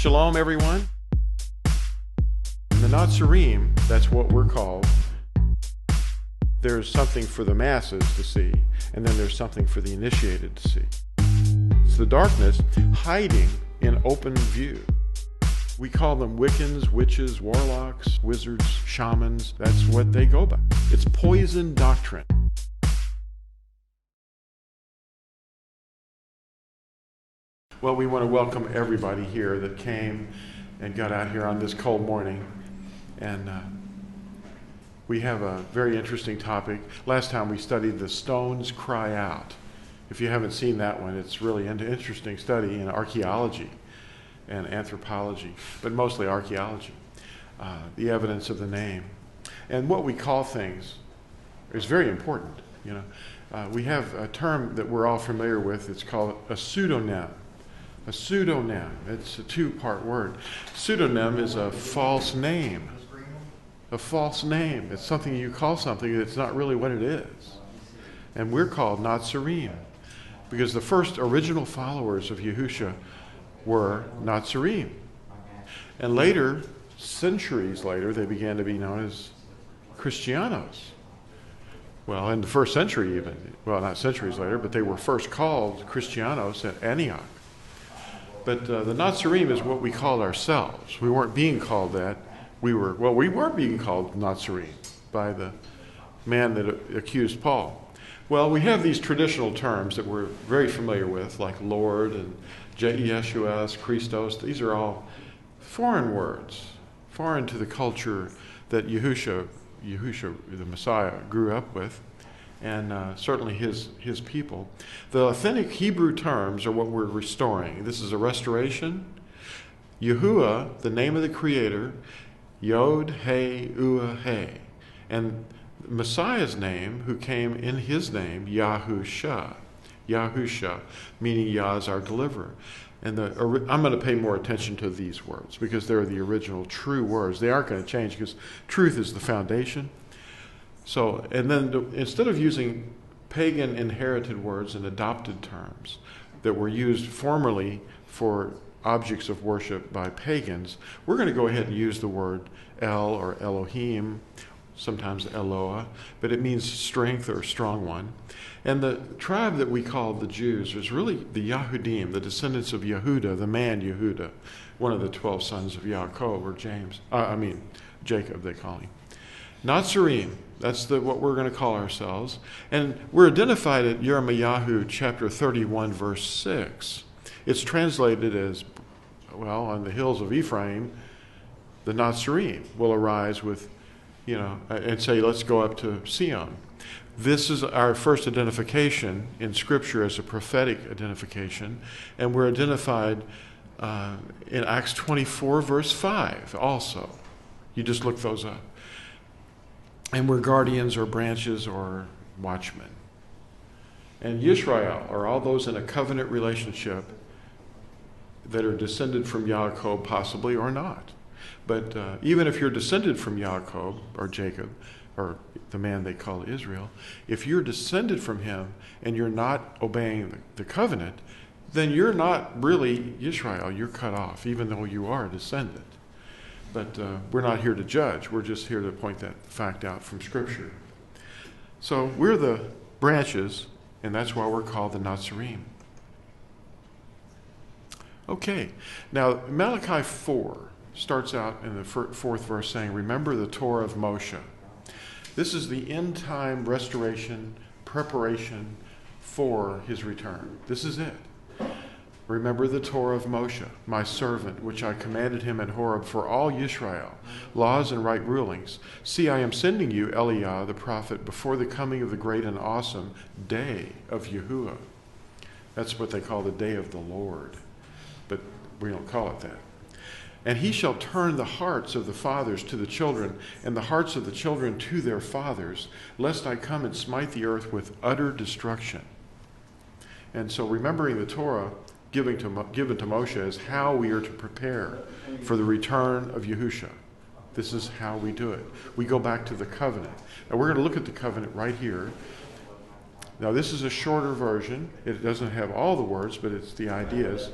Shalom, everyone. In the Nazarene, that's what we're called. There's something for the masses to see, and then there's something for the initiated to see. It's the darkness hiding in open view. We call them Wiccans, witches, warlocks, wizards, shamans. That's what they go by. It's poison doctrine. Well, we want to welcome everybody here that came and got out here on this cold morning. And we have a very interesting topic. Last time we studied The Stones Cry Out. If you haven't seen that one, it's really an interesting study in archaeology and anthropology, but mostly archaeology. The evidence of the name. And what we call things is very important. We have a term that we're all familiar with. It's called a pseudonym. A pseudonym. It's a two-part word. Pseudonym is a false name. A false name. It's something you call something that's not really what it is. And we're called Nazarene because the first original followers of Yahushua were Nazarene. And later, centuries later, they began to be known as Christianos. Well, in the first century even. Well, not centuries later, but they were first called Christianos at Antioch. But the Nazarene is what we called ourselves. We weren't being called that. We weren't being called Nazarene by the man that accused Paul. Well, we have these traditional terms that we're very familiar with, like Lord and Yeshua, Christos. These are all foreign words, foreign to the culture that Yahushua, the Messiah, grew up with, and certainly his people. The authentic Hebrew terms are what we're restoring. This is a restoration. Yahuah, the name of the Creator, Yod, He, Uah, He. And Messiah's name, who came in his name, Yahusha. Yahusha, meaning Yah is our deliverer. And I'm going to pay more attention to these words because they're the original true words. They aren't going to change because truth is the foundation. So, and then instead of using pagan inherited words and adopted terms that were used formerly for objects of worship by pagans, we're going to go ahead and use the word El or Elohim, sometimes Eloah, but it means strength or strong one. And the tribe that we call the Jews is really the Yahudim, the descendants of Yehuda, the man Yehuda, one of the 12 sons of Yaakov, or Jacob they call him. Nazarene, that's what we're going to call ourselves. And we're identified at Yirmiyahu chapter 31, verse 6. It's translated as, well, on the hills of Ephraim, the Nazarene will arise with, and say, let's go up to Sion. This is our first identification in Scripture as a prophetic identification, and we're identified in Acts 24, verse 5 also. You just look those up. And we're guardians or branches or watchmen. And Yisrael are all those in a covenant relationship that are descended from Yaakov, possibly or not. But even if you're descended from Yaakov or Jacob, or the man they call Israel, if you're descended from him and you're not obeying the covenant, then you're not really Yisrael. You're cut off, even though you are a descendant. But we're not here to judge. We're just here to point that fact out from Scripture. So we're the branches, and that's why we're called the Nazarene. Okay, now Malachi 4 starts out in the fourth verse saying, remember the Torah of Moshe. This is the end-time restoration, preparation for his return. This is it. Remember the Torah of Moshe, my servant, which I commanded him at Horeb for all Yisrael, laws and right rulings. See, I am sending you, Eliah, the prophet, before the coming of the great and awesome day of Yahuah. That's what they call the day of the Lord, but we don't call it that. And he shall turn the hearts of the fathers to the children, and the hearts of the children to their fathers, lest I come and smite the earth with utter destruction. And so remembering the Torah given to Moshe is how we are to prepare for the return of Yahushua. This is how we do it. We go back to the covenant. And we're going to look at the covenant right here. Now, this is a shorter version. It doesn't have all the words, but it's the ideas.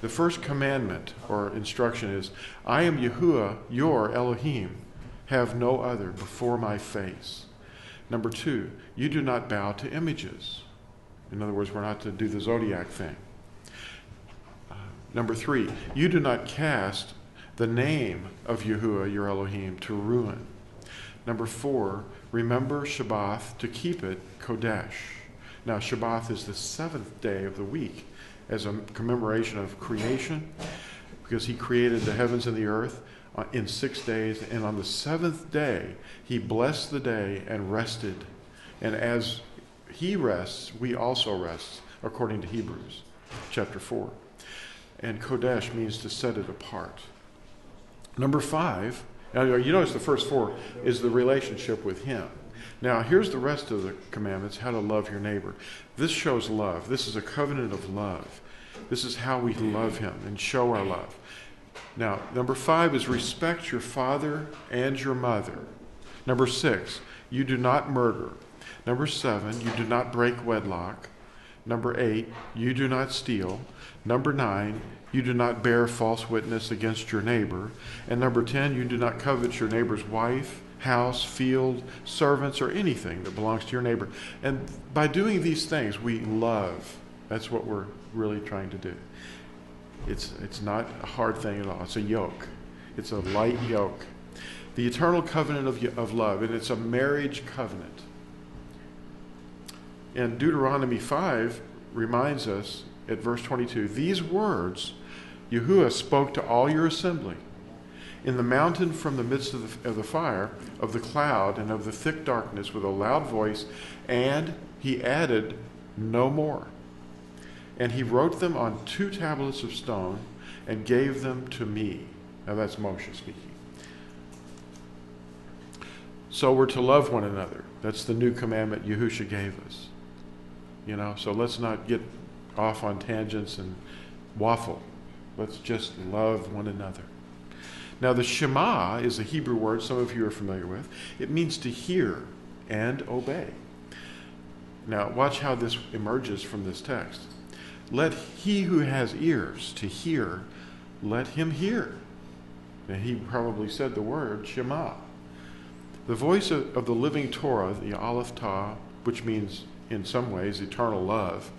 The first commandment or instruction is, I am Yahuah, your Elohim. Have no other before my face. Number 2, you do not bow to images. In other words, we're not to do the zodiac thing. Number 3, you do not cast the name of Yahuah, your Elohim, to ruin. Number 4, remember Shabbat to keep it Kodesh. Now, Shabbat is the 7th day of the week as a commemoration of creation, because he created the heavens and the earth in 6 days, and on the 7th day, he blessed the day and rested. And as he rests, we also rest, according to Hebrews chapter 4. And Kodesh means to set it apart. Number 5, now you notice the first 4 is the relationship with him. Now here's the rest of the commandments, how to love your neighbor. This shows love. This is a covenant of love. This is how we love him and show our love. Now, number 5 is respect your father and your mother. Number 6, you do not murder. Number 7, you do not break wedlock. Number 8, you do not steal. Number 9, you do not bear false witness against your neighbor. And number 10, you do not covet your neighbor's wife, house, field, servants, or anything that belongs to your neighbor. And by doing these things, we love. That's what we're really trying to do. It's not a hard thing at all. It's a yoke. It's a light yoke. The eternal covenant of love, and it's a marriage covenant. And Deuteronomy 5 reminds us at verse 22, these words Yahuah spoke to all your assembly in the mountain from the midst of the fire, of the cloud, and of the thick darkness with a loud voice, and he added no more. And he wrote them on 2 tablets of stone and gave them to me. Now that's Moshe speaking. So we're to love one another. That's the new commandment Yahushua gave us. So let's not get off on tangents and waffle. Let's just love one another. Now the Shema is a Hebrew word some of you are familiar with. It means to hear and obey. Now watch how this emerges from this text. Let he who has ears to hear, let him hear. Now he probably said the word Shema. The voice of the living Torah, the Aleph Tah, which means in some ways eternal love,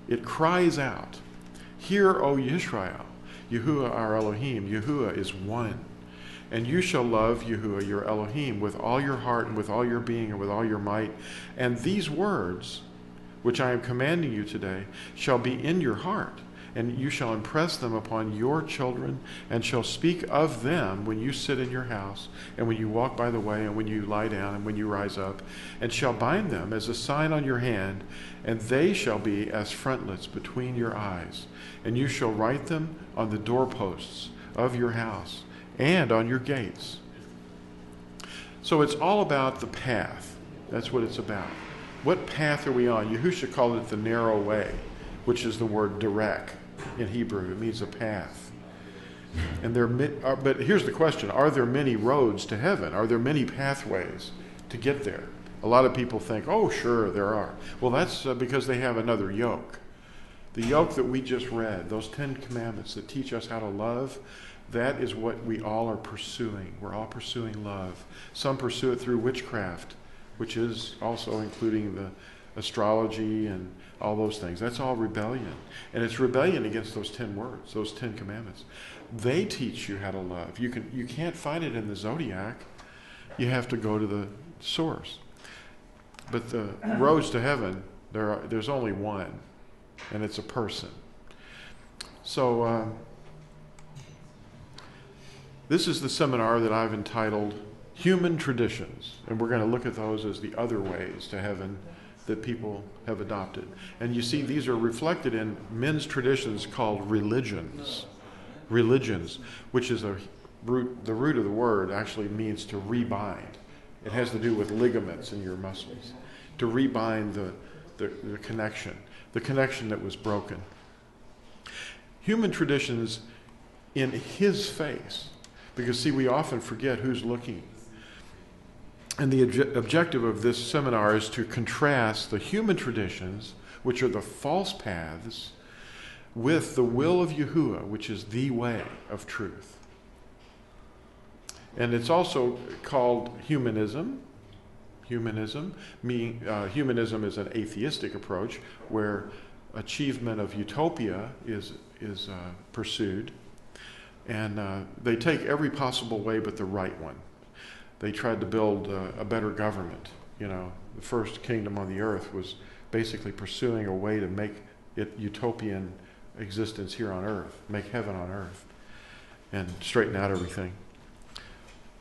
it cries out, hear, O Yisrael, Yahuah our Elohim. Yahuah is one. And you shall love Yahuah your Elohim with all your heart and with all your being and with all your might. And these words, which I am commanding you today, shall be in your heart, and you shall impress them upon your children, and shall speak of them when you sit in your house, and when you walk by the way, and when you lie down, and when you rise up, and shall bind them as a sign on your hand, and they shall be as frontlets between your eyes. And you shall write them on the doorposts of your house and on your gates. So it's all about the path. That's what it's about. What path are we on? Yahushua called it the narrow way, which is the word derek in Hebrew. It means a path. And but here's the question. Are there many roads to heaven? Are there many pathways to get there? A lot of people think, oh, sure, there are. Well, that's because they have another yoke. The yoke that we just read, those 10 commandments that teach us how to love, that is what we all are pursuing. We're all pursuing love. Some pursue it through witchcraft, which is also including the astrology and all those things. That's all rebellion. And it's rebellion against those 10 words, those 10 commandments. They teach you how to love. You can't find it in the zodiac. You have to go to the source. But the roads to heaven, there's only one, and it's a person. So this is the seminar that I've entitled Human Traditions, and we're going to look at those as the other ways to heaven that people have adopted. And you see, these are reflected in men's traditions called religions. Religions, which is the root of the word actually means to rebind. It has to do with ligaments in your muscles. To rebind the connection that was broken. Human traditions in his face. Because see, we often forget who's looking. And the objective of this seminar is to contrast the human traditions, which are the false paths, with the will of Yahuah, which is the way of truth. And it's also called humanism. Humanism is an atheistic approach where achievement of utopia is pursued. And they take every possible way but the right one. They tried to build a better government. The first kingdom on the earth was basically pursuing a way to make it utopian existence here on earth, make heaven on earth, and straighten out everything.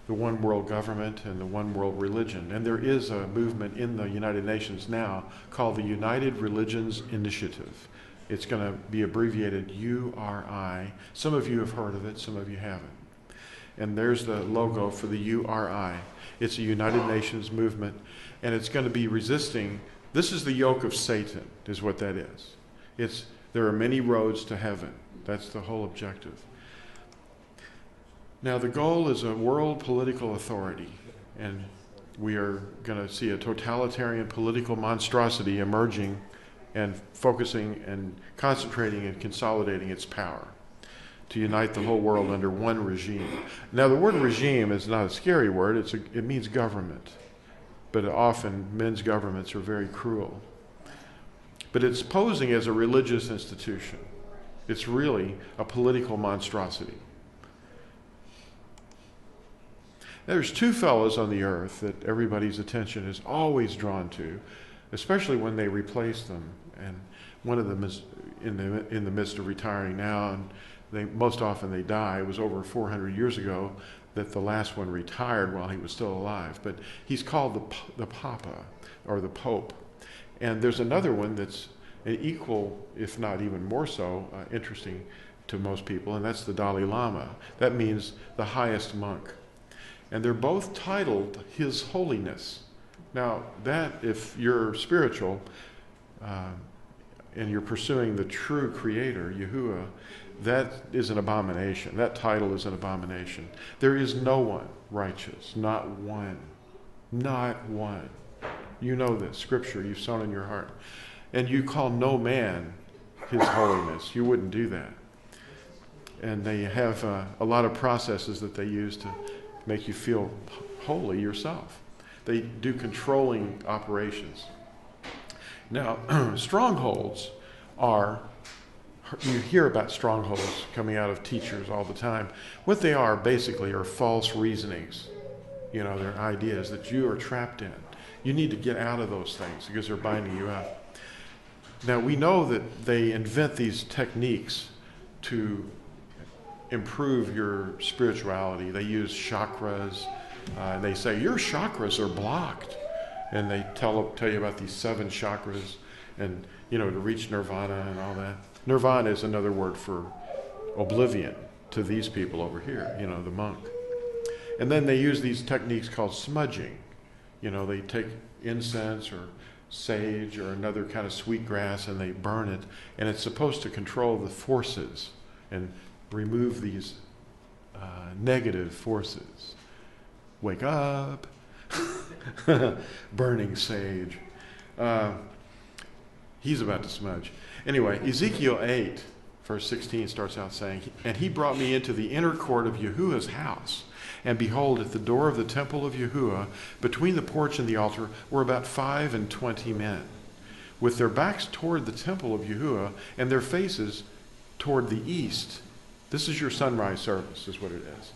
The one world government and the one world religion. And there is a movement in the United Nations now called the United Religions Initiative. It's going to be abbreviated URI. Some of you have heard of it, some of you haven't. And there's the logo for the URI. It's a United Nations movement, and it's going to be resisting. This is the yoke of Satan, is what that is. There are many roads to heaven. That's the whole objective. Now, the goal is a world political authority, and we are going to see a totalitarian political monstrosity emerging and focusing and concentrating and consolidating its power to unite the whole world under one regime. Now, the word regime is not a scary word. It means government, but often men's governments are very cruel. But it's posing as a religious institution. It's really a political monstrosity. There's two fellows on the earth that everybody's attention is always drawn to, especially when they replace them. And one of them is in the midst of retiring now, and most often they die. It was over 400 years ago that the last one retired while he was still alive. But he's called the Papa, or the Pope. And there's another one that's an equal, if not even more so, interesting to most people, and that's the Dalai Lama. That means the highest monk. And they're both titled His Holiness. Now, that, if you're spiritual and you're pursuing the true Creator, Yahuah, that is an abomination. That title is an abomination. There is no one righteous, not one. Not one. You know this, Scripture, you've sown in your heart. And you call no man His Holiness. You wouldn't do that. And they have a lot of processes that they use to make you feel holy yourself. They do controlling operations. Now, strongholds you hear about strongholds coming out of teachers all the time. What they are basically are false reasonings. They're ideas that you are trapped in. You need to get out of those things because they're binding you up. Now, we know that they invent these techniques to improve your spirituality. They use chakras. They say, your chakras are blocked. And they tell you about these 7 chakras and, to reach nirvana and all that. Nirvana is another word for oblivion to these people over here, the monk. And then they use these techniques called smudging. They take incense or sage or another kind of sweet grass and they burn it. And it's supposed to control the forces and remove these negative forces. Wake up. Burning sage. He's about to smudge. Anyway, Ezekiel 8, verse 16 starts out saying, and he brought me into the inner court of Yahuwah's house. And behold, at the door of the temple of Yahuah, between the porch and the altar, were about 25 men, with their backs toward the temple of Yahuah, and their faces toward the east. This is your sunrise service, is what it is.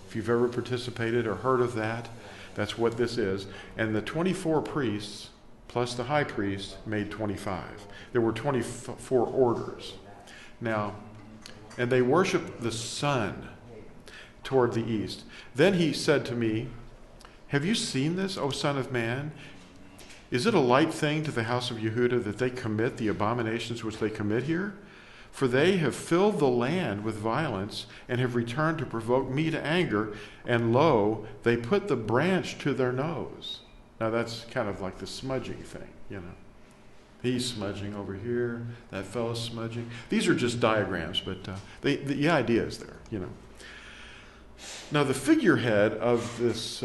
If you've ever participated or heard of that, that's what this is. And the 24 priests, plus the high priest, made 25. There were 24 orders. Now, and they worshiped the sun toward the east. Then he said to me, have you seen this, O son of man? Is it a light thing to the house of Yehudah that they commit the abominations which they commit here? For they have filled the land with violence and have returned to provoke me to anger, and lo, they put the branch to their nose. Now that's kind of like the smudging thing, He's smudging over here, that fellow's smudging. These are just diagrams, but the idea is there, Now the figurehead of this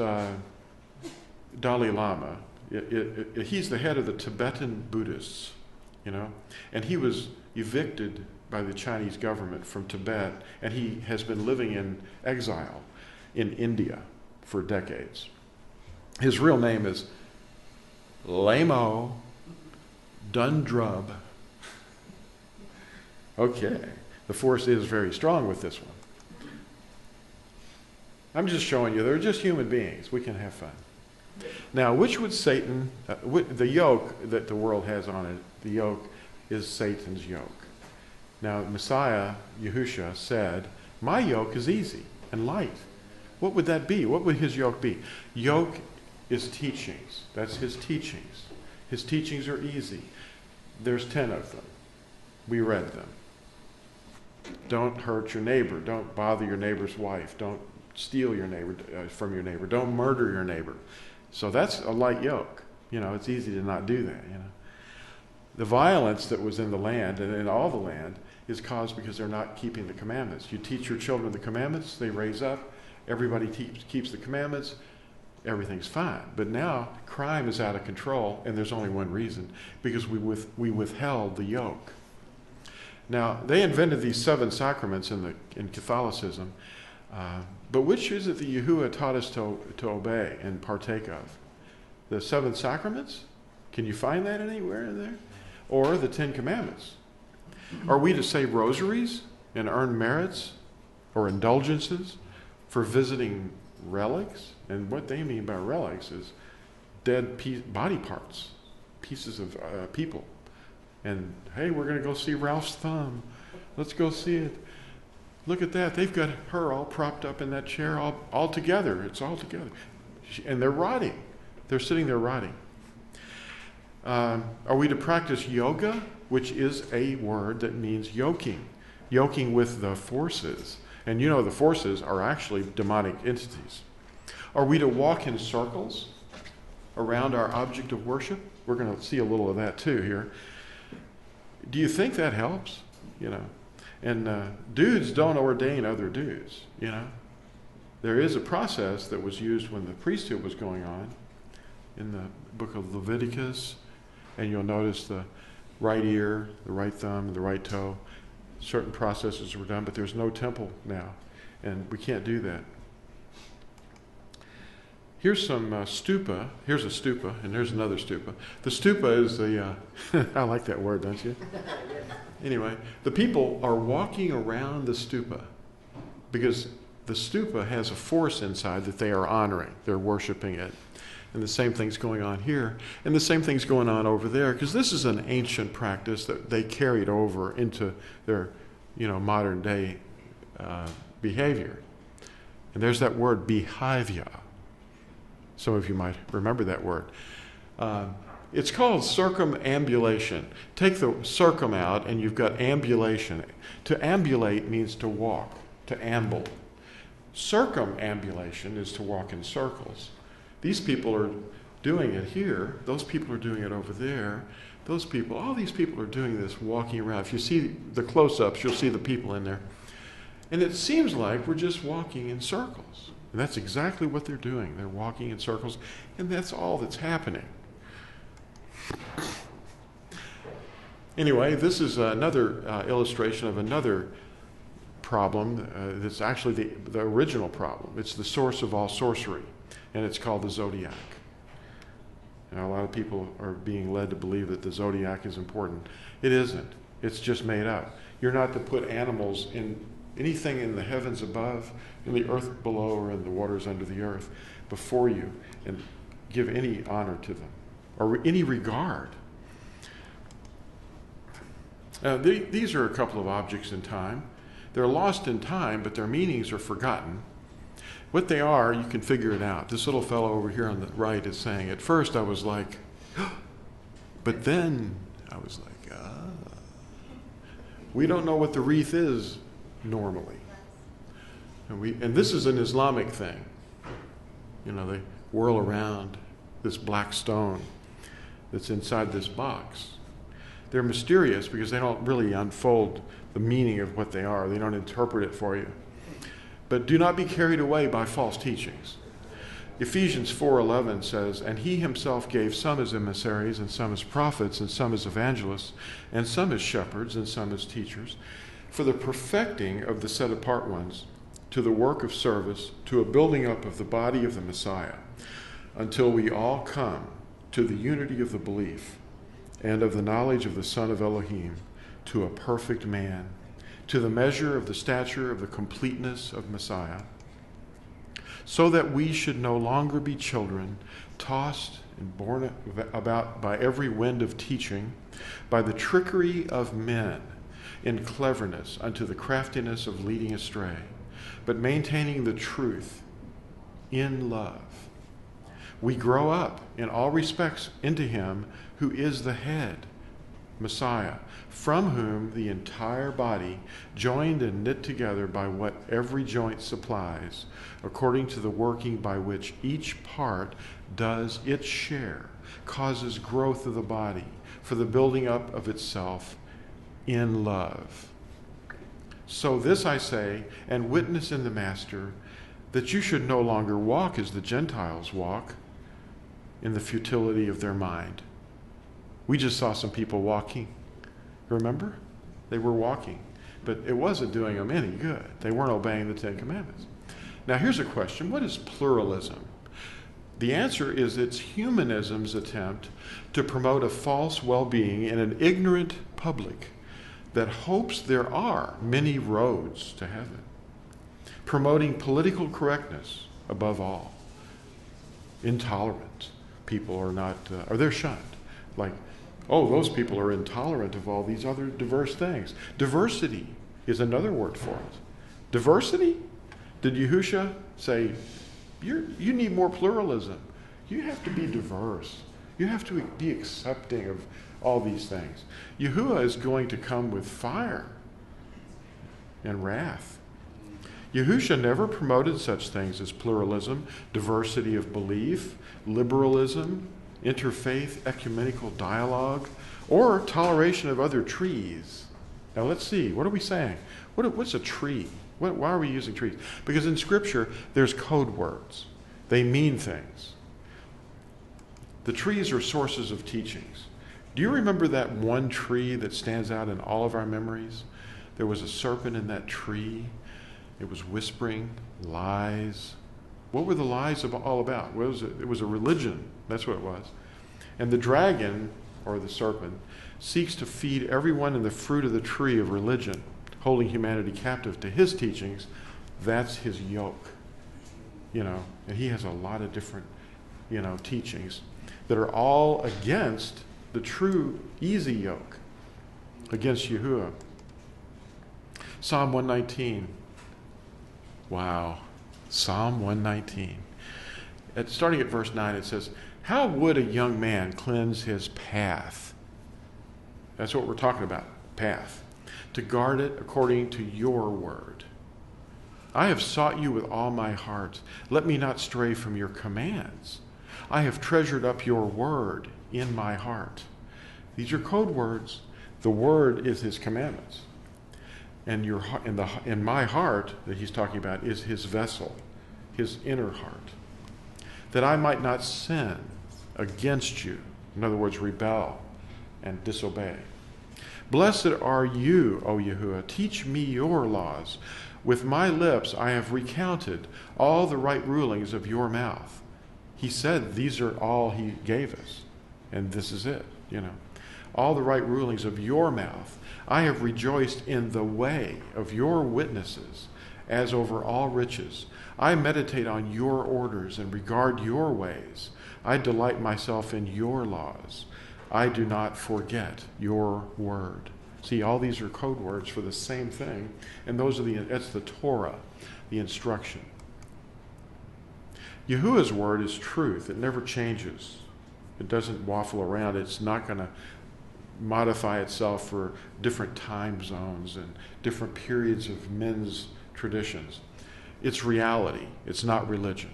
Dalai Lama, he's the head of the Tibetan Buddhists. you know. And he was evicted by the Chinese government from Tibet, and he has been living in exile in India for decades. His real name is Lamo Dundrub. Okay, the force is very strong with this one. I'm just showing you, they're just human beings. We can have fun. Now, which would Satan, the yoke that the world has on it, the yoke is Satan's yoke. Now, Messiah, Yahushua, said, my yoke is easy and light. What would that be? What would his yoke be? Yoke is teachings. That's his teachings. His teachings are easy. There's 10 of them. We read them. Don't hurt your neighbor. Don't bother your neighbor's wife. Don't steal your neighbor from your neighbor. Don't murder your neighbor. So that's a light yoke. You know, it's easy to not do that, you know. The violence that was in the land and in all the land is caused because they're not keeping the commandments. You teach your children the commandments, they raise up, everybody keeps the commandments, everything's fine. But now crime is out of control, and there's only one reason, because we withheld the yoke. Now, they invented these 7 sacraments in Catholicism, but which is it that Yahuwah taught us to obey and partake of? The 7 sacraments? Can you find that anywhere in there? Or the 10 commandments? Are we to say rosaries and earn merits or indulgences for visiting relics? And what they mean by relics is dead body parts, pieces of people. And, hey, we're going to go see Ralph's thumb. Let's go see it. Look at that. They've got her all propped up in that chair all together. It's all together. And they're rotting. They're sitting there rotting. Are we to practice yoga, which is a word that means yoking with the forces? And you know the forces are actually demonic entities. Are we to walk in circles around our object of worship? We're going to see a little of that too here. Do you think that helps? You know, and dudes don't ordain other dudes. You know, there is a process that was used when the priesthood was going on in the book of Leviticus, and you'll notice the right ear, the right thumb, the right toe. Certain processes were done, but there's no temple now, and we can't do that. Here's some stupa. Here's a stupa, and here's another stupa. The stupa is the, I like that word, don't you? Anyway, the people are walking around the stupa because the stupa has a force inside that they are honoring. They're worshiping it. And the same thing's going on here, and the same thing's going on over there, because this is an ancient practice that they carried over into their, modern day behavior. And there's that word behavior. Some of you might remember that word. It's called circumambulation. Take the circum out, and you've got ambulation. To ambulate means to walk, to amble. Circumambulation is to walk in circles. These people are doing it here. Those people are doing it over there. Those people, all these people are doing this, walking around. If you see the close-ups, you'll see the people in there. And it seems like we're just walking in circles. And that's exactly what they're doing. They're walking in circles, and that's all that's happening. Anyway, this is another illustration of another problem that's actually the original problem. It's the source of all sorcery, and it's called the zodiac. Now, a lot of people are being led to believe that the zodiac is important. It isn't. It's just made up. You're not to put animals in anything in the heavens above, in the earth below, or in the waters under the earth before you, and give any honor to them or any regard. These are a couple of objects in time. They're lost in time, but their meanings are forgotten. What they are, you can figure it out. This little fellow over here on the right is saying, at first I was like, but then I was like, We don't know what the wreath is normally. And this is an Islamic thing. They whirl around this black stone that's inside this box. They're mysterious because they don't really unfold the meaning of what they are. They don't interpret it for you. But do not be carried away by false teachings. Ephesians 4:11 says, "And he himself gave some as emissaries, and some as prophets, and some as evangelists, and some as shepherds, and some as teachers, for the perfecting of the set apart ones, to the work of service, to a building up of the body of the Messiah, until we all come to the unity of the belief and of the knowledge of the Son of Elohim, to a perfect man, to the measure of the stature of the completeness of Messiah, so that we should no longer be children, tossed and borne about by every wind of teaching, by the trickery of men, in cleverness unto the craftiness of leading astray, but maintaining the truth in love. We grow up in all respects into him who is the head, Messiah, from whom the entire body, joined and knit together by what every joint supplies, according to the working by which each part does its share, causes growth of the body for the building up of itself in love. So this I say, and witness in the Master, that you should no longer walk as the Gentiles walk, in the futility of their mind." We just saw some people walking. Remember? They were walking, but it wasn't doing them any good. They weren't obeying the Ten Commandments. Now here's a question. What is pluralism? The answer is it's humanism's attempt to promote a false well-being in an ignorant public that hopes there are many roads to heaven, promoting political correctness above all. Intolerant people are not, or they're shunned. Like, oh, those people are intolerant of all these other diverse things. Diversity is another word for it. Diversity? Did Yahushua say, you need more pluralism? You have to be diverse. You have to be accepting of all these things. Yahuwah is going to come with fire and wrath. Yahushua never promoted such things as pluralism, diversity of belief, liberalism, interfaith ecumenical dialogue, or toleration of other trees. Now let's see, what are we saying? What's a tree? Why are we using trees? Because in Scripture, there's code words. They mean things. The trees are sources of teachings. Do you remember that one tree that stands out in all of our memories? There was a serpent in that tree. It was whispering lies. What were the lies all about? What was it? It was a religion. That's what it was. And the dragon, or the serpent, seeks to feed everyone in the fruit of the tree of religion, holding humanity captive to his teachings. That's his yoke. And he has a lot of different, teachings that are all against the true easy yoke, against Yahuwah. Psalm 119. Wow. Psalm 119. Starting at verse 9, it says, "How would a young man cleanse his path?" That's what we're talking about, path. "To guard it according to your word. I have sought you with all my heart. Let me not stray from your commands. I have treasured up your word in my heart." These are code words. The word is his commandments. And in my heart that he's talking about is his vessel, his inner heart, that I might not sin against you. In other words, rebel and disobey. "Blessed are you, O Yahuwah. Teach me your laws. With my lips I have recounted all the right rulings of your mouth." He said these are all he gave us, and this is it, All the right rulings of your mouth. "I have rejoiced in the way of your witnesses as over all riches. I meditate on your orders and regard your ways. I delight myself in your laws. I do not forget your word." See, all these are code words for the same thing, and that's the Torah, the instruction. Yahuwah's word is truth. It never changes. It doesn't waffle around. It's not going to modify itself for different time zones and different periods of men's traditions. It's reality. It's not religion.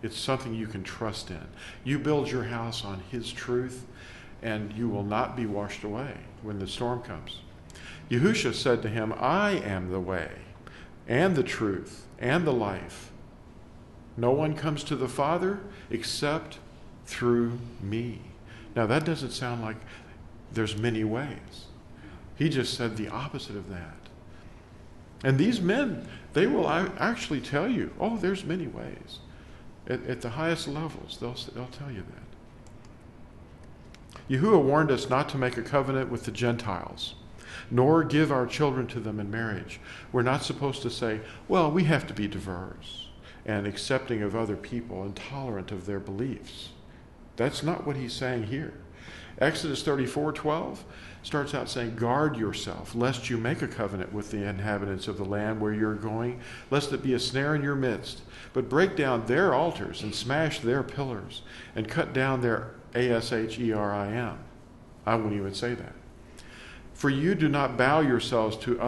It's something you can trust in. You build your house on his truth, and you will not be washed away when the storm comes. Yahushua said to him, "I am the way and the truth and the life. No one comes to the Father except through me. Now that doesn't sound like there's many ways. He just said the opposite of that. And these men, they will actually tell you, oh, there's many ways. At the highest levels, they'll tell you that. Yahuwah warned us not to make a covenant with the Gentiles, nor give our children to them in marriage. We're not supposed to say, well, we have to be diverse and accepting of other people and tolerant of their beliefs. That's not what he's saying here. Exodus 34:12 starts out saying, guard yourself, lest you make a covenant with the inhabitants of the land where you're going, lest it be a snare in your midst. But break down their altars and smash their pillars and cut down their Asherim. I wouldn't even say that. For you do not bow yourselves to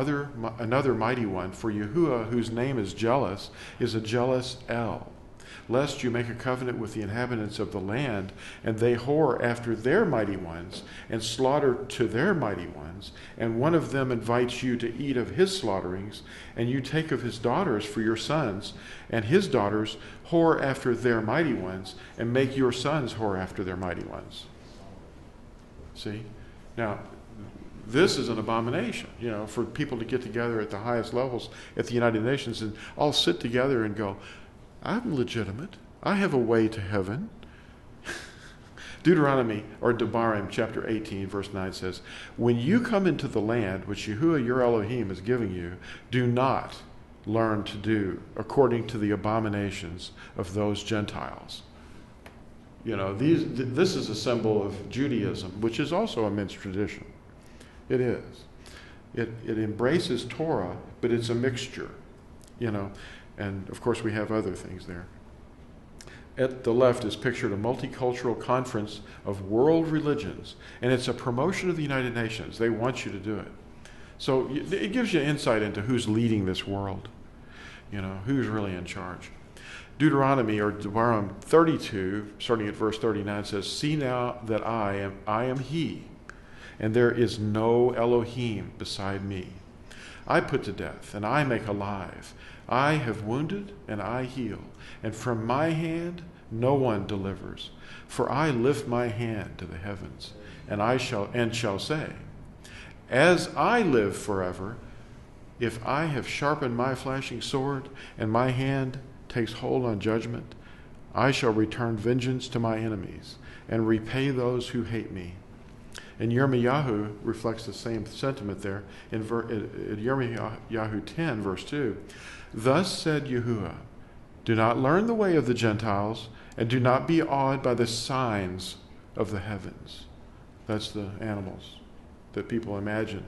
another mighty one, for Yahuwah, whose name is jealous, is a jealous El. Lest you make a covenant with the inhabitants of the land, and they whore after their mighty ones, and slaughter to their mighty ones, and one of them invites you to eat of his slaughterings, and you take of his daughters for your sons, and his daughters whore after their mighty ones, and make your sons whore after their mighty ones. See? Now, this is an abomination, for people to get together at the highest levels at the United Nations and all sit together and go, I'm legitimate. I have a way to heaven. Deuteronomy, or Devarim, chapter 18, verse 9 says, when you come into the land which Yahuwah your Elohim is giving you, do not learn to do according to the abominations of those Gentiles. This is a symbol of Judaism, which is also a men's tradition. It is. It embraces Torah, but it's a mixture, And, of course, we have other things there. At the left is pictured a multicultural conference of world religions, and it's a promotion of the United Nations. They want you to do it. So it gives you insight into who's leading this world, who's really in charge. Deuteronomy, or Devarim 32, starting at verse 39, says, see now that I am he, and there is no Elohim beside me. I put to death, and I make alive. I have wounded, and I heal. And from my hand no one delivers. For I lift my hand to the heavens, and shall say, as I live forever, if I have sharpened my flashing sword, and my hand takes hold on judgment, I shall return vengeance to my enemies, and repay those who hate me. And Yirmiyahu reflects the same sentiment there in Yirmiyahu 10, verse 2. Thus said Yahuwah, do not learn the way of the Gentiles, and do not be awed by the signs of the heavens. That's the animals that people imagine.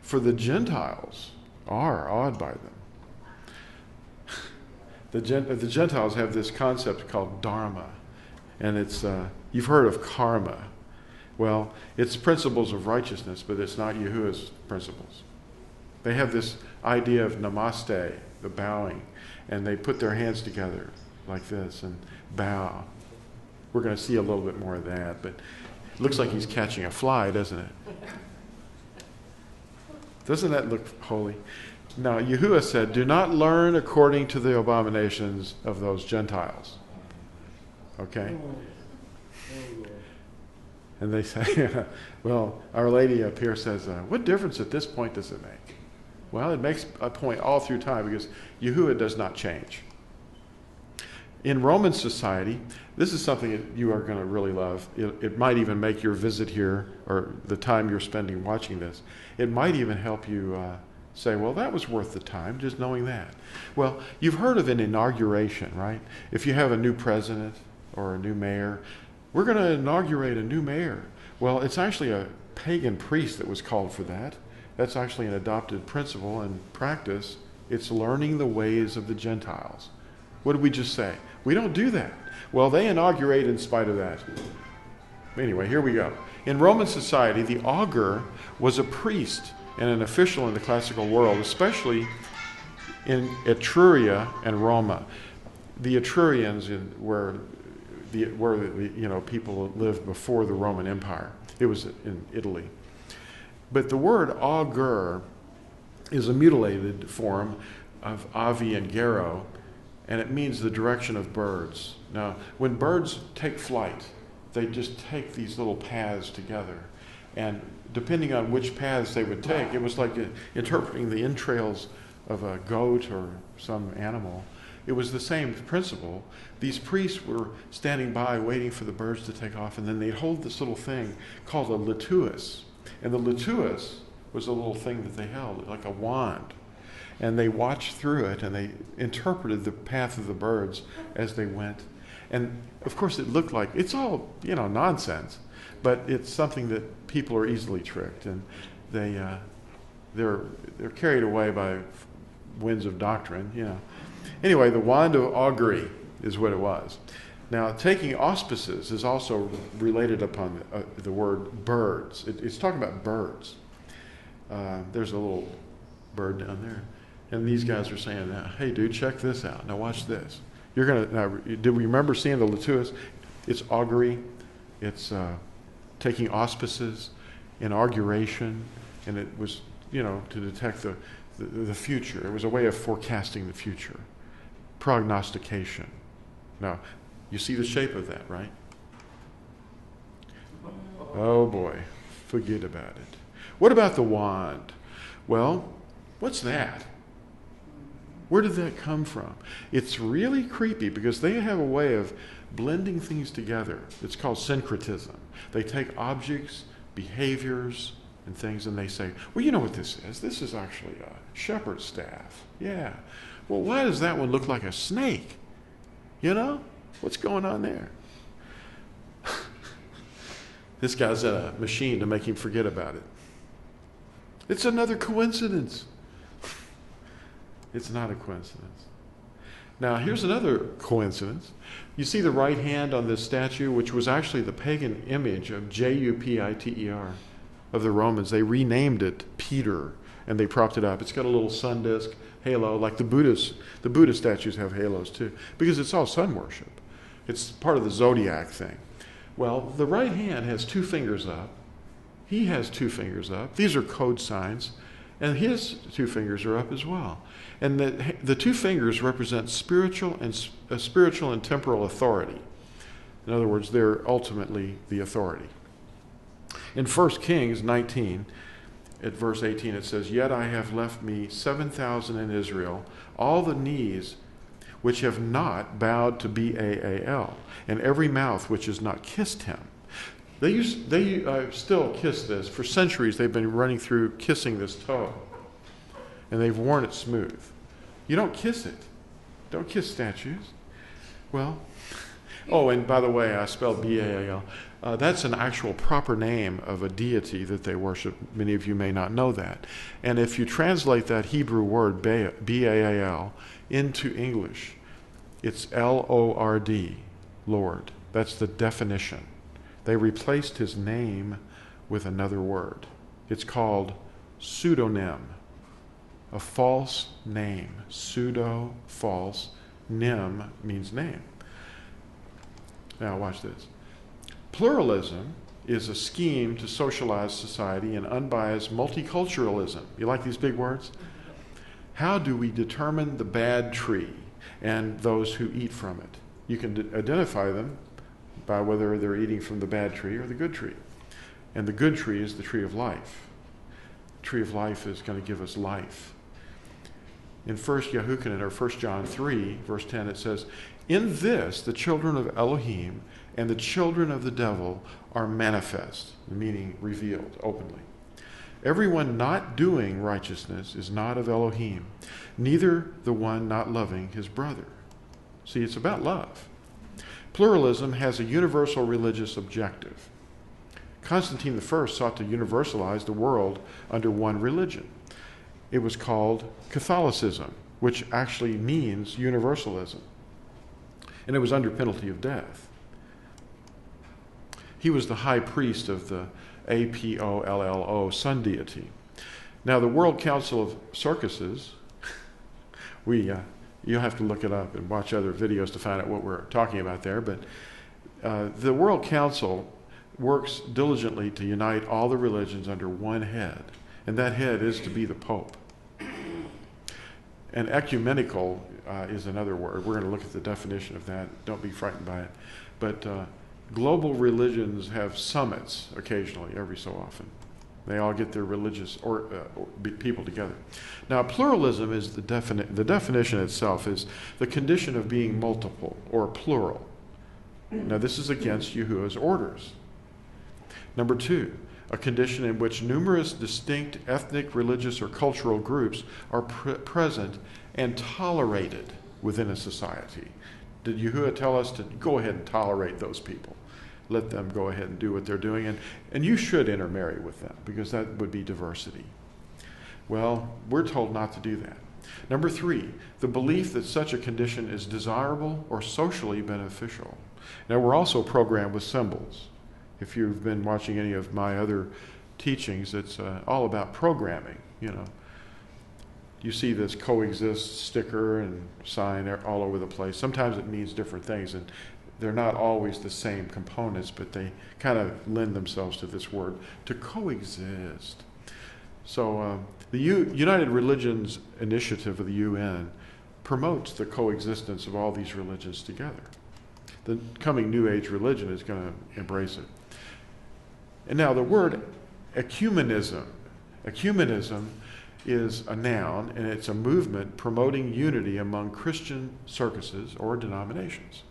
For the Gentiles are awed by them. The Gentiles have this concept called dharma, and it's you've heard of karma. Well, it's principles of righteousness, but it's not Yahuwah's principles. They have this idea of namaste, the bowing, and they put their hands together like this and bow. We're going to see a little bit more of that, but it looks like he's catching a fly, doesn't it? Doesn't that look holy? Now, Yahuwah said, do not learn according to the abominations of those Gentiles. Okay? And they say, well, Our Lady up here says, what difference at this point does it make? Well, it makes a point all through time because Yahuwah does not change. In Roman society, this is something that you are going to really love. It might even make your visit here, or the time you're spending watching this, it might even help you say, well, that was worth the time, just knowing that. Well, you've heard of an inauguration, right? If you have a new president or a new mayor, we're going to inaugurate a new mayor. Well, it's actually a pagan priest that was called for that. That's actually an adopted principle and practice. It's learning the ways of the Gentiles. What did we just say? We don't do that. Well, they inaugurate in spite of that. Anyway, here we go. In Roman society, the augur was a priest and an official in the classical world, especially in Etruria and Roma. The Etrurians were people lived before the Roman Empire. It was in Italy. But the word augur is a mutilated form of Avi and Gero, and it means the direction of birds. Now, when birds take flight, they just take these little paths together. And depending on which paths they would take, it was like interpreting the entrails of a goat or some animal. It was the same principle. These priests were standing by waiting for the birds to take off, and then they'd hold this little thing called a lituus. And the lituus was a little thing that they held, like a wand. And they watched through it, and they interpreted the path of the birds as they went. And, of course, it looked like, it's all, nonsense, but it's something that people are easily tricked, and they're carried away by winds of doctrine, Anyway, the wand of augury is what it was. Now, taking auspices is also related upon the word birds. It's talking about birds. There's a little bird down there. And these guys are saying, hey, dude, check this out. Now, watch this. Did we remember seeing the lituus? It's augury. It's taking auspices, inauguration. And it was, to detect the future. It was a way of forecasting the future. Prognostication. Now, you see the shape of that, right? Oh boy, forget about it. What about the wand? Well, what's that? Where did that come from? It's really creepy because they have a way of blending things together. It's called syncretism. They take objects, behaviors, and things, and they say, well, you know what this is? This is actually a shepherd's staff. Yeah. Well, why does that one look like a snake? What's going on there? This guy's at a machine to make him forget about it. It's another coincidence. It's not a coincidence. Now, here's another coincidence. You see the right hand on this statue, which was actually the pagan image of Jupiter of the Romans. They renamed it Peter, and they propped it up. It's got a little sun disk halo, like the Buddhist statues have halos too, because it's all sun worship. It's part of the zodiac thing. Well, the right hand has two fingers up. He has two fingers up. These are code signs, and his two fingers are up as well. And the two fingers represent spiritual and temporal authority. In other words, they're ultimately the authority. In 1 Kings 19, at verse 18, it says, "Yet I have left me 7,000 in Israel, all the knees which have not bowed to Baal, and every mouth which has not kissed him." They still kiss this. For centuries, they've been running through kissing this toe, and they've worn it smooth. You don't kiss it. Don't kiss statues. Well, and by the way, I spelled Baal. That's an actual proper name of a deity that they worship. Many of you may not know that. And if you translate that Hebrew word, B-A-A-L, into English, it's L-O-R-D, Lord. That's the definition. They replaced his name with another word. It's called pseudonym, a false name. Pseudo, false, nym means name. Now watch this. Pluralism is a scheme to socialize society in unbiased multiculturalism. You like these big words? How do we determine the bad tree and those who eat from it? You can identify them by whether they're eating from the bad tree or the good tree. And the good tree is the tree of life. The tree of life is going to give us life. In 1 Yahuah, or 1 John 3, verse 10, it says, "In this the children of Elohim and the children of the devil are manifest," meaning revealed openly. "Everyone not doing righteousness is not of Elohim, neither the one not loving his brother." See, it's about love. Pluralism has a universal religious objective. Constantine I sought to universalize the world under one religion. It was called Catholicism, which actually means universalism. And it was under penalty of death. He was the high priest of the Apollo, sun deity. Now, the World Council of Circuses, you'll have to look it up and watch other videos to find out what we're talking about there, but the World Council works diligently to unite all the religions under one head, and that head is to be the Pope. And ecumenical is another word. We're going to look at the definition of that. Don't be frightened by it. But global religions have summits occasionally, every so often. They all get their religious people together. Now, pluralism is the definition itself is the condition of being multiple or plural. Now, this is against Yahuah's orders. Number 2, a condition in which numerous distinct ethnic, religious, or cultural groups are present and tolerated within a society. Did Yahuah tell us to go ahead and tolerate those people? Let them go ahead and do what they're doing. And you should intermarry with them, because that would be diversity. Well, we're told not to do that. Number 3, the belief that such a condition is desirable or socially beneficial. Now, we're also programmed with symbols. If you've been watching any of my other teachings, it's all about programming, You see this coexist sticker and sign all over the place. Sometimes it means different things, and they're not always the same components, but they kind of lend themselves to this word, to coexist. So the United Religions Initiative of the UN promotes the coexistence of all these religions together. The coming New Age religion is going to embrace it. And now the word ecumenism. Ecumenism is a noun, and it's a movement promoting unity among Christian circuses or denominations.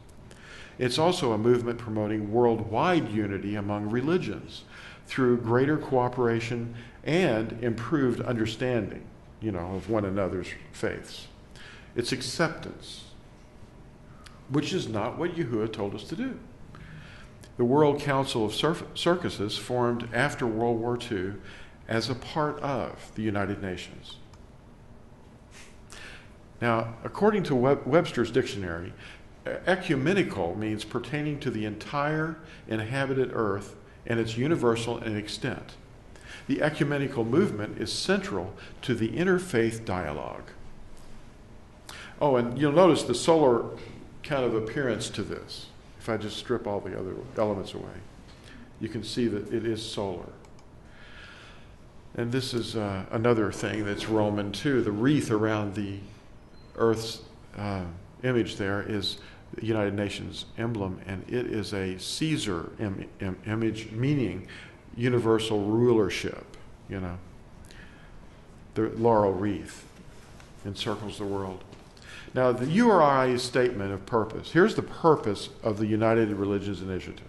It's also a movement promoting worldwide unity among religions through greater cooperation and improved understanding, of one another's faiths. It's acceptance, which is not what Yahuah told us to do. The World Council of Circuses formed after World War II as a part of the United Nations. Now, according to Webster's dictionary, ecumenical means pertaining to the entire inhabited earth, and it's universal in extent. The ecumenical movement is central to the interfaith dialogue. Oh, and you'll notice the solar kind of appearance to this. If I just strip all the other elements away, you can see that it is solar. And this is another thing that's Roman too. The wreath around the Earth's image there is the United Nations emblem, and it is a Caesar image, meaning universal rulership. The laurel wreath encircles the world. Now, the URI's statement of purpose. Here's the purpose of the United Religions Initiative.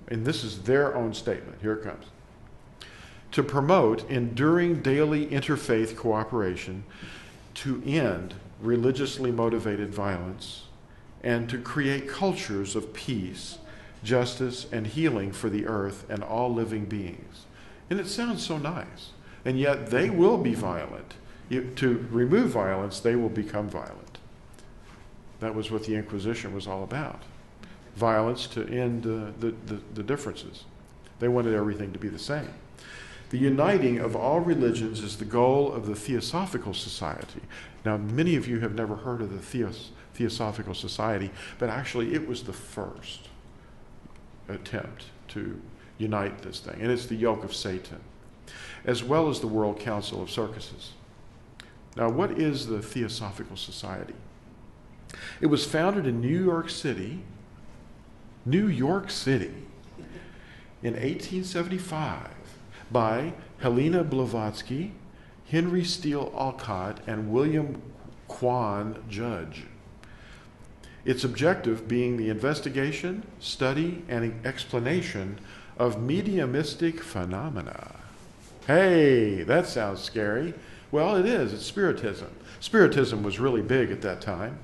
And this is their own statement. Here it comes. To promote enduring daily interfaith cooperation, to end religiously motivated violence, and to create cultures of peace, justice, and healing for the earth and all living beings. And it sounds so nice. And yet they will be violent. To remove violence, they will become violent. That was what the Inquisition was all about. Violence to end the differences. They wanted everything to be the same. The uniting of all religions is the goal of the Theosophical Society. Now, many of you have never heard of the Theosophical Society, but actually it was the first attempt to unite this thing. And it's the yoke of Satan, as well as the World Council of Circuses. Now, what is the Theosophical Society? It was founded in New York City, in 1875 by Helena Blavatsky, Henry Steele Olcott, and William Quan Judge. Its objective being the investigation, study, and explanation of mediumistic phenomena. Hey, that sounds scary. Well, it is. It's Spiritism. Spiritism was really big at that time.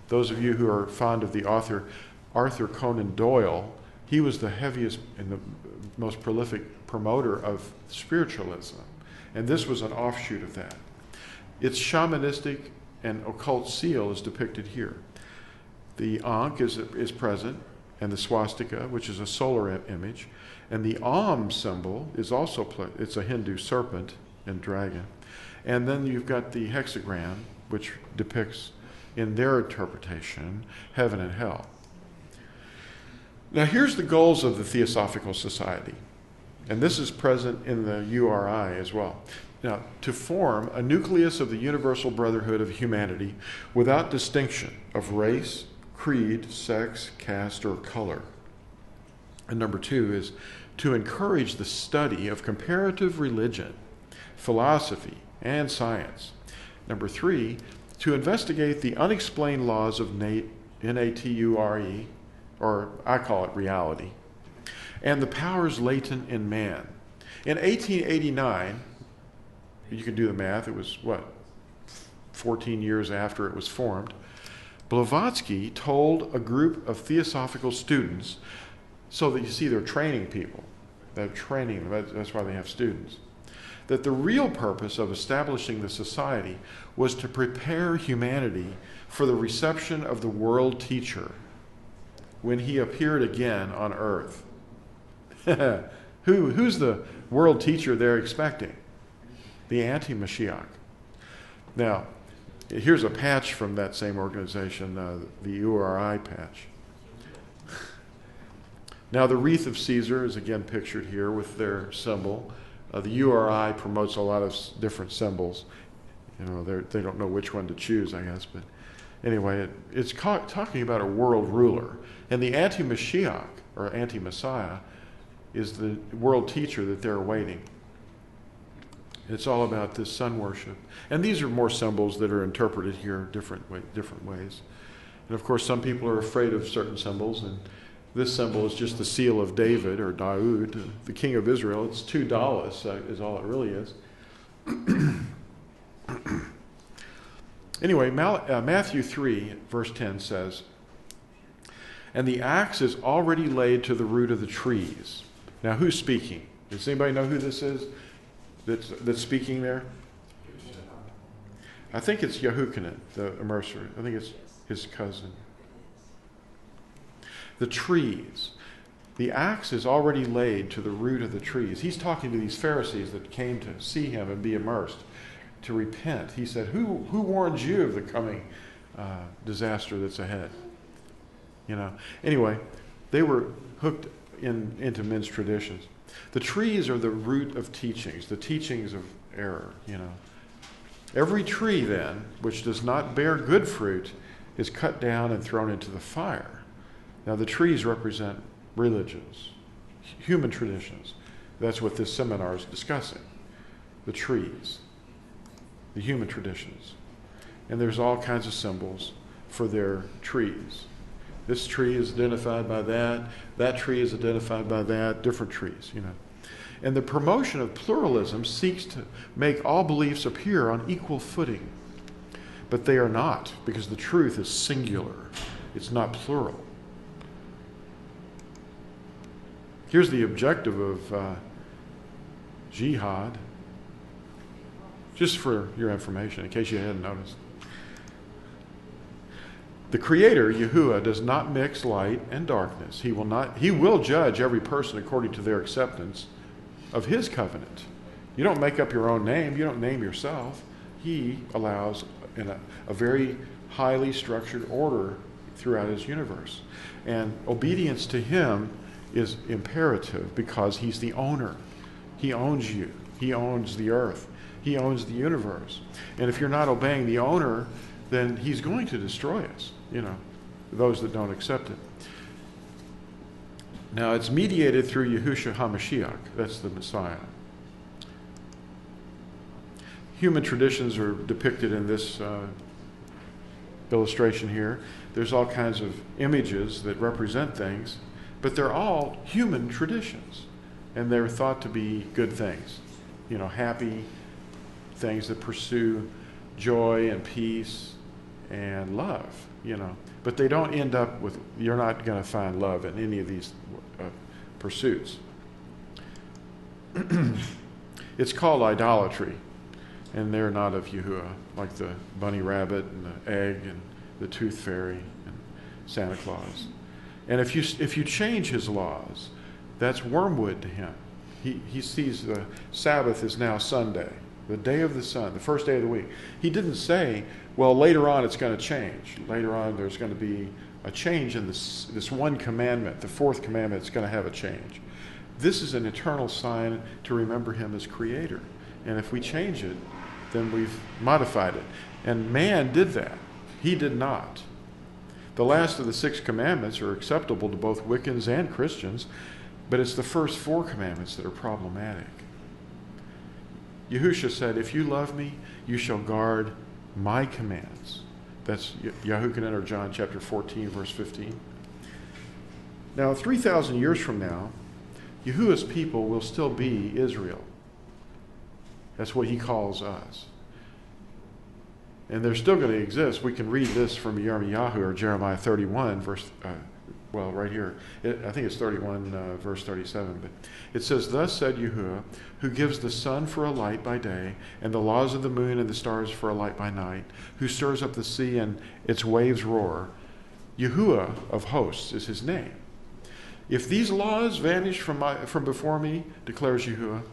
Those of you who are fond of the author Arthur Conan Doyle, he was the heaviest and the most prolific promoter of spiritualism. And this was an offshoot of that. Its shamanistic and occult seal is depicted here. The Ankh is present, and the swastika, which is a solar image. And the Om symbol is also, it's a Hindu serpent and dragon. And then you've got the hexagram, which depicts, in their interpretation, heaven and hell. Now here's the goals of the Theosophical Society. And this is present in the URI as well. Now, to form a nucleus of the universal brotherhood of humanity without distinction of race, creed, sex, caste, or color. And number 2 is to encourage the study of comparative religion, philosophy, and science. Number 3, to investigate the unexplained laws of Nature, or I call it reality, and the powers latent in man. In 1889, you can do the math, it was 14 years after it was formed, Blavatsky told a group of theosophical students, so that you see they're training people, they're training them, that's why they have students, that the real purpose of establishing the society was to prepare humanity for the reception of the world teacher when he appeared again on earth. Who's the world teacher they're expecting? The anti-Mashiach. Now, here's a patch from that same organization, the URI patch. Now, the wreath of Caesar is again pictured here with their symbol. The URI promotes a lot of different symbols. You know, they don't know which one to choose, I guess. But anyway, it's talking about a world ruler. And the anti-Mashiach, or anti-Messiah, is the world teacher that they're awaiting. It's all about this sun worship. And these are more symbols that are interpreted here different ways. And of course, some people are afraid of certain symbols, and this symbol is just the seal of David, or Daud, the king of Israel. It's $2 is all it really is. Anyway, Matthew 3, verse 10 says, "And the axe is already laid to the root of the trees." Now, who's speaking? Does anybody know who this is that's speaking there? I think it's Yehuchanan, the immerser. I think it's his cousin. The trees. The axe is already laid to the root of the trees. He's talking to these Pharisees that came to see him and be immersed, to repent. He said, who warns you of the coming disaster that's ahead? You know. Anyway, they were hooked into men's traditions. The trees are the root of teachings, the teachings of error, you know. Every tree, then, which does not bear good fruit, is cut down and thrown into the fire. Now, the trees represent religions, human traditions. That's what this seminar is discussing. The trees, the human traditions. And there's all kinds of symbols for their trees. This tree is identified by that tree is identified by that, different trees, you know. And the promotion of pluralism seeks to make all beliefs appear on equal footing. But they are not, because the truth is singular. It's not plural. Here's the objective of jihad, just for your information, in case you hadn't noticed. The Creator, Yahuwah, does not mix light and darkness. He will judge every person according to their acceptance of His covenant. You don't make up your own name. You don't name yourself. He allows in a very highly structured order throughout His universe. And obedience to Him is imperative because He's the owner. He owns you. He owns the earth. He owns the universe. And if you're not obeying the owner, then He's going to destroy us, you know, those that don't accept it. Now, it's mediated through Yahushua HaMashiach. That's the Messiah. Human traditions are depicted in this illustration here. There's all kinds of images that represent things, but they're all human traditions, and they're thought to be good things, you know, happy things that pursue joy and peace and love, you know. But they don't end up with, you're not going to find love in any of these pursuits. It's called idolatry, and they're not of Yahuwah, like the bunny rabbit and the egg and the tooth fairy and Santa Claus. And if you change His laws, that's wormwood to Him. He sees the Sabbath is now Sunday, the day of the sun, the first day of the week. He didn't say, well, later on it's going to change. Later on there's going to be a change in this one commandment. The fourth commandment is going to have a change. This is an eternal sign to remember Him as Creator. And if we change it, then we've modified it. And man did that. He did not. The last of the 6 commandments are acceptable to both Wiccans and Christians, but it's the first 4 commandments that are problematic. Yahushua said, if you love me, you shall guard my commands. That's Yahuah or John chapter 14, verse 15. Now, 3,000 years from now, Yahuwah's people will still be Israel. That's what he calls us. And they're still going to exist. We can read this from Yahuah or Jeremiah 31, verse, right here. I think it's 31, verse 37. But it says, thus said Yahuah, who gives the sun for a light by day, and the laws of the moon and the stars for a light by night, who stirs up the sea and its waves roar. Yahuah of hosts is his name. If these laws vanish from before me, declares Yahuah,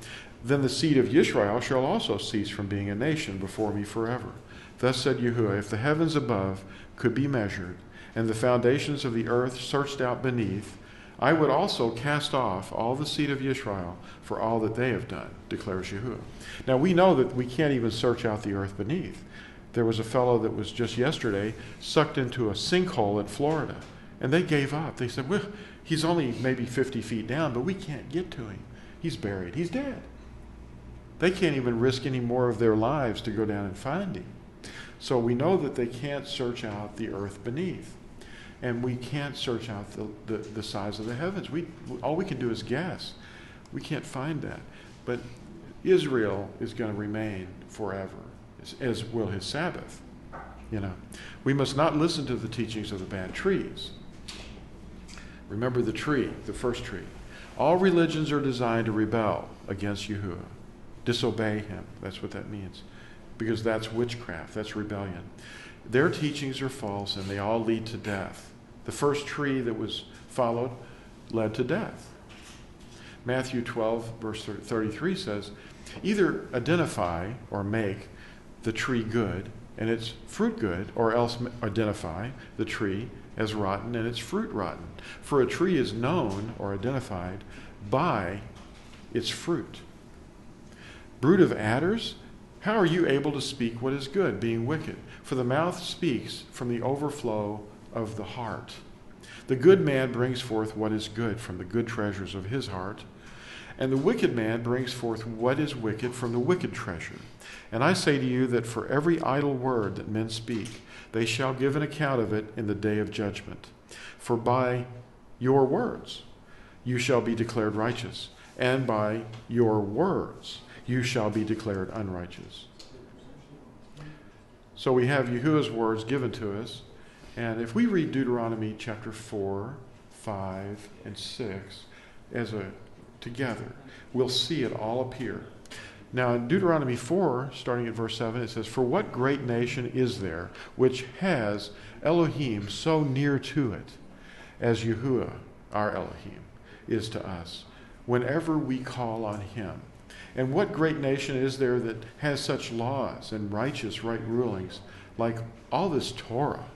then the seed of Yisrael shall also cease from being a nation before me forever. Thus said Yahuah, if the heavens above could be measured, and the foundations of the earth searched out beneath, I would also cast off all the seed of Yisrael for all that they have done, declares Yahuah. Now we know that we can't even search out the earth beneath. There was a fellow that was just yesterday sucked into a sinkhole in Florida, and they gave up. They said, well, he's only maybe 50 feet down, but we can't get to him. He's buried. He's dead. They can't even risk any more of their lives to go down and find him. So we know that they can't search out the earth beneath. And we can't search out the size of the heavens. All we can do is guess. We can't find that. But Israel is going to remain forever, as will his Sabbath. We must not listen to the teachings of the bad trees. Remember the tree, the first tree. All religions are designed to rebel against Yahuah, disobey him. That's what that means. Because that's witchcraft, that's rebellion. Their teachings are false and they all lead to death. The first tree that was followed led to death. Matthew 12, verse 33 says, either identify or make the tree good and its fruit good, or else identify the tree as rotten and its fruit rotten. For a tree is known or identified by its fruit. Brood of adders, how are you able to speak what is good, being wicked? For the mouth speaks from the overflow of the heart. The good man brings forth what is good from the good treasures of his heart, and the wicked man brings forth what is wicked from the wicked treasure. And I say to you that for every idle word that men speak, they shall give an account of it in the day of judgment. For by your words you shall be declared righteous, and by your words you shall be declared unrighteous. So we have Yahuwah's words given to us, and if we read Deuteronomy chapter 4, 5, and 6 together, we'll see it all appear. Now in Deuteronomy 4, starting at verse 7, it says, for what great nation is there which has Elohim so near to it as Yahuah, our Elohim, is to us, whenever we call on him? And what great nation is there that has such laws and righteous right rulings like all this Torah,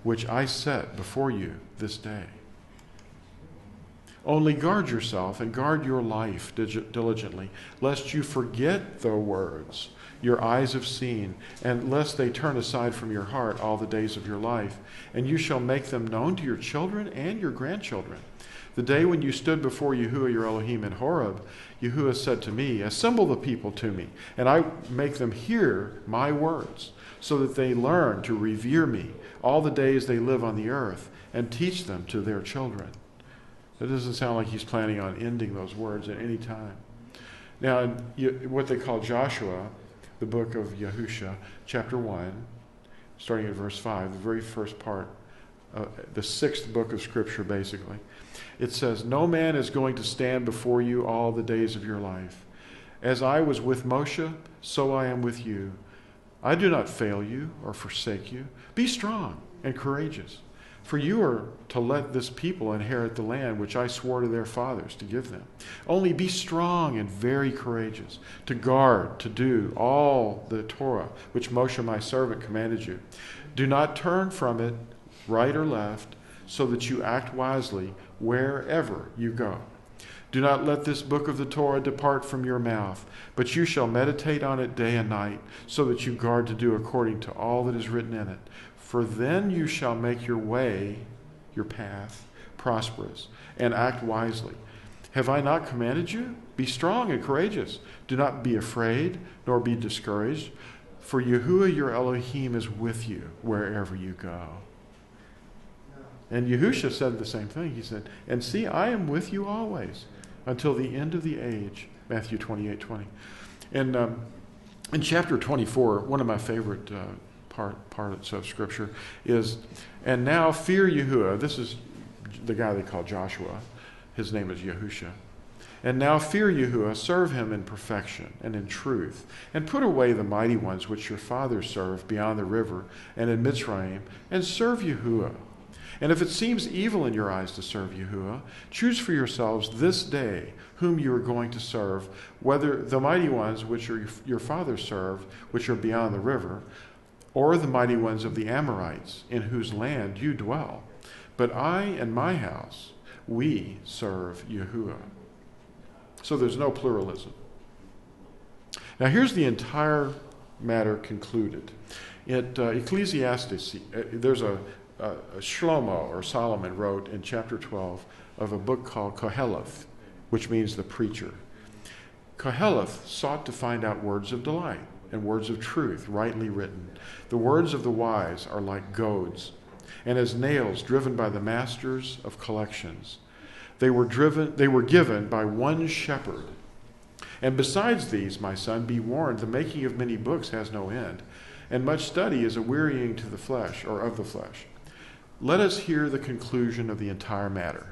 which I set before you this day? Only guard yourself and guard your life diligently, lest you forget the words your eyes have seen, and lest they turn aside from your heart all the days of your life. And you shall make them known to your children and your grandchildren. The day when you stood before Yahuah your Elohim in Horeb, Yahuah said to me, assemble the people to me, and I make them hear my words, so that they learn to revere me all the days they live on the earth, and teach them to their children. It doesn't sound like he's planning on ending those words at any time. Now, in what they call Joshua, the book of Yahushua, chapter 1, starting at verse 5, the very first part, the sixth book of Scripture, basically, it says, no man is going to stand before you all the days of your life. As I was with Moshe, so I am with you. I do not fail you or forsake you. Be strong and courageous. For you are to let this people inherit the land which I swore to their fathers to give them. Only be strong and very courageous, to guard, to do all the Torah which Moshe my servant commanded you. Do not turn from it right or left, so that you act wisely wherever you go. Do not let this book of the Torah depart from your mouth, but you shall meditate on it day and night, so that you guard to do according to all that is written in it. For then you shall make your way, your path, prosperous, and act wisely. Have I not commanded you? Be strong and courageous. Do not be afraid, nor be discouraged, for Yahuwah your Elohim is with you wherever you go. And Yahusha said the same thing. He said, and see, I am with you always, until the end of the age. Matthew 28:20. And in chapter 24, one of my favorite parts of Scripture is, and now fear Yahuwah. This is the guy they call Joshua. His name is Yahusha. And now fear Yahuwah, serve him in perfection and in truth, and put away the mighty ones which your fathers served beyond the river and in Mitzrayim, and serve Yahuwah. And if it seems evil in your eyes to serve Yahuwah, choose for yourselves this day whom you are going to serve, whether the mighty ones which your fathers served, which are beyond the river, or the mighty ones of the Amorites, in whose land you dwell. But I and my house, we serve Yahuwah. So there's no pluralism. Now here's the entire matter concluded. At Ecclesiastes, there's a Shlomo, or Solomon, wrote in chapter 12 of a book called Koheleth, which means the preacher. Koheleth sought to find out words of delight and words of truth, rightly written. The words of the wise are like goads, and as nails driven by the masters of collections. They were given by one shepherd. And besides these, my son, be warned, the making of many books has no end, and much study is a wearying to the flesh, or of the flesh. Let us hear the conclusion of the entire matter.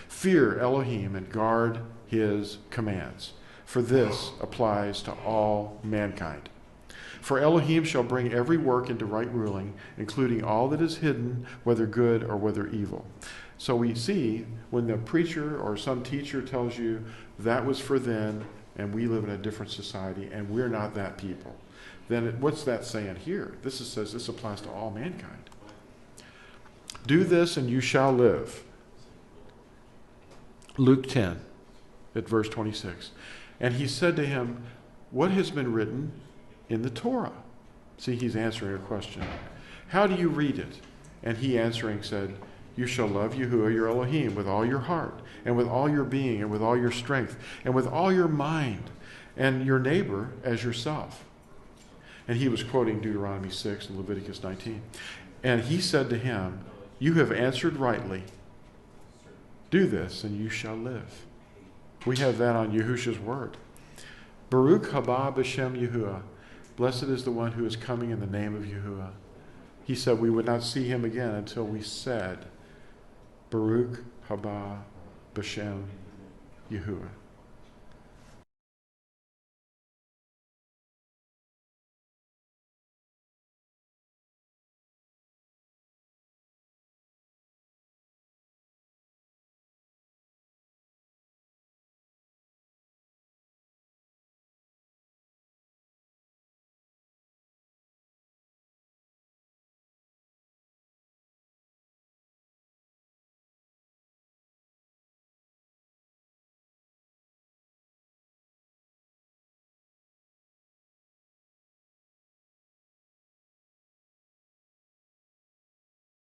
Fear Elohim and guard his commands, for this applies to all mankind. For Elohim shall bring every work into right ruling, including all that is hidden, whether good or whether evil. So we see when the preacher or some teacher tells you that was for then, and we live in a different society, and we're not that people, then what's that saying here? This says this applies to all mankind. Do this and you shall live. Luke 10, at verse 26. And he said to him, what has been written in the Torah? See, he's answering a question. How do you read it? And he answering said, you shall love Yahuwah your Elohim with all your heart, and with all your being, and with all your strength, and with all your mind, and your neighbor as yourself. And he was quoting Deuteronomy 6 and Leviticus 19. And he said to him, you have answered rightly. Do this, and you shall live. We have that on Yahusha's word. Baruch haba b'shem Yahuwah. Blessed is the one who is coming in the name of Yahuwah. He said we would not see him again until we said, Baruch haba b'shem Yahuwah.